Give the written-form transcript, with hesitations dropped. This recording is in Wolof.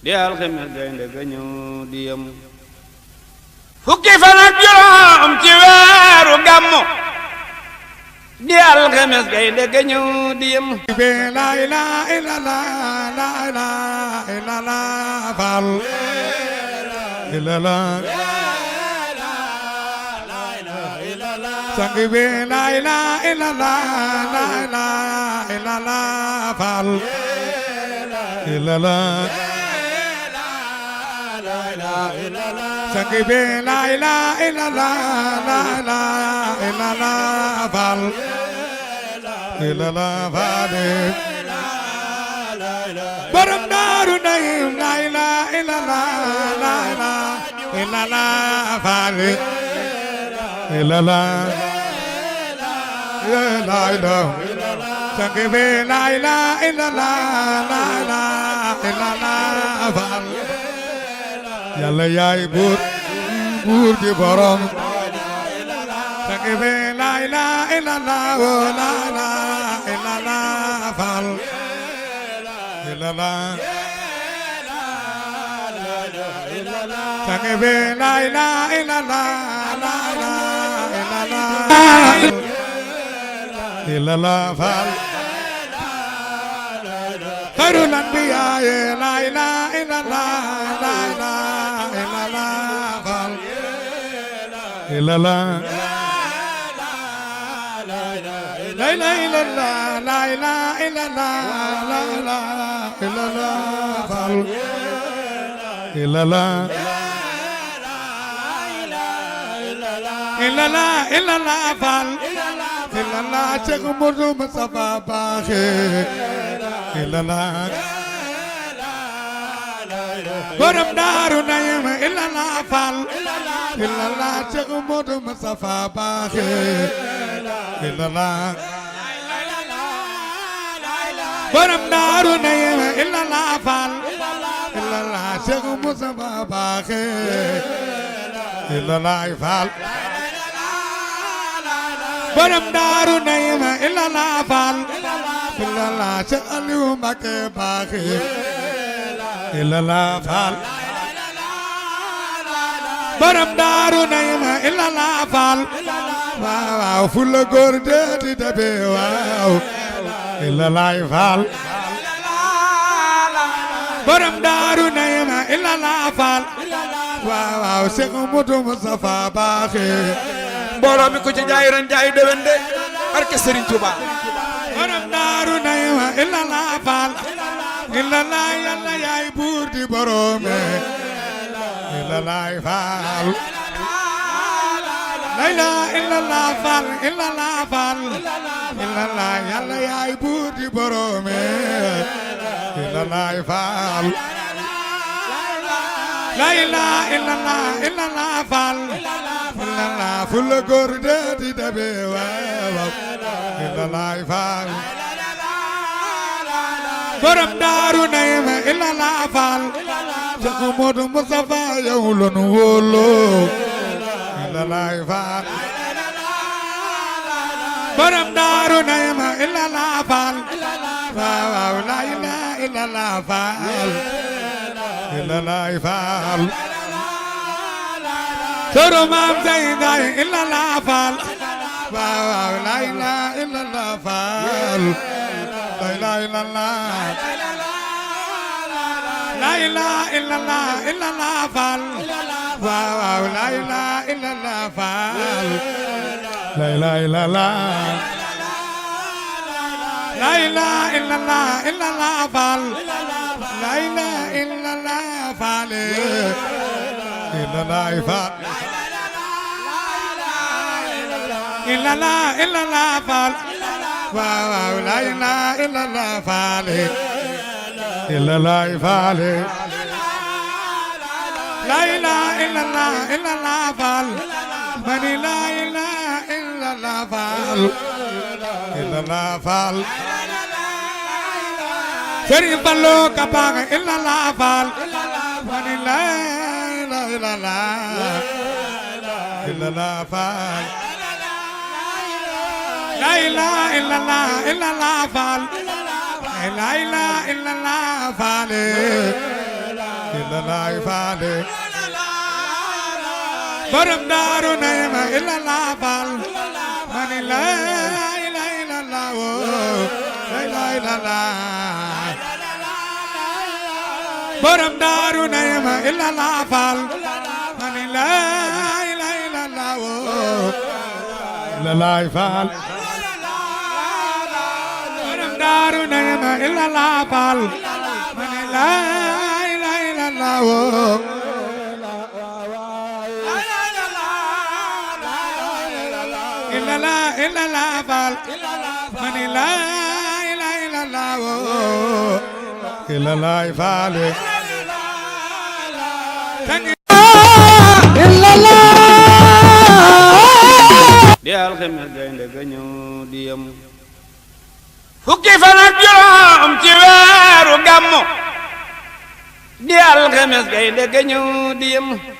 di alxames gaynde ga ñëw di yem fukki fan ak juróom ci weeru gàmmu di alxames gaynde ga ñëw di yem la ilaha illallah la ilaha illallah fal illallah sang bi la ilaha illallah la ilaha illallah fal illallah sang bi la ilaha illallah la ilaha illallah fal illallah fal borom daaru nayim la ilaha illallah la ilaha illallah fal illallah la ilaha sang bi la ilaha illallah la ilaha illallah fal yàlla yaay buur di borom sang bi la ilaha illallah la ilaha illallah fal illallah sang bi la ilaha illallah la ilaha illallah fal khairul anbiya la ilaha illallah la ilaha illallah fal illallah la ilaha illallah la ilaha illallah la ilaha illallah fal illallah illallah illallah fal illallah Cheikh Modou Moustapha Baaxe illallah borom daaru nayim illallah fal illallah Cheikh Modou Moustapha Baaxe illallah borom daaru nayim illallah fal illallah Cheikh Moustapha Baaxe illallah fal borom daaru nayim illallah fal illallah Cheikh Aliou Mbacké Baaxe illallah fal borom daaru nayim illallah fal waaw fula góor deeti dabe waaw illallah fal borom daaru nayim illallah fal waaw Cheikh Modou Moustapha Baaxe mbooloo mi ko ci jaay ren jaay déwén de barke Serigne Touba borom daaru nayim illallah fal illallah yàlla yaay buur di borome illallah fal la ilaha illallah fal illallah fal illallah yàlla yaay buur di borome illallah fal la ilaha illallah fal illallah fula góor de di dabe waaw illallah fal borom daaru nayim illallah fal Cheikh Modou Moustapha yow la nu wóolu illallah fal borom daaru nayim illallah fal waaw la ilaha illallah fal illallah fal soro maam Seyday illallah fal waaw la ilaha illallah fal la ilaha illallah la ilaha illallah illallah fal waaw la ilaha illallah fal la ilaha illallah la ilaha illallah illallah fal la ilaha illallah fal illallah fal illallah illallah fal waaw la ilaha illallah fal illallah fal la ilaha illallah fal mani la ilaha illallah fal illallah fal Serigne Fallou ka baax illallah fal mani la ilaha illallah fal la ilaha illallah fal la ilaha illallah fal illallah faale borom daaru nayma illallah faal mani la ilaha illallah la ilaha illallah borom daaru nayma illallah faal mani la ilaha illallah illallah faal borom daaru nayma illallah faal mani la ilaha illallah illallah faal mani la ilaha illallah illallah faal illallah di alxames gaynde ga ñëw di yem fukki fan ak juróom ci weeru gàmmu di alxames gaynde ga ñëw di yem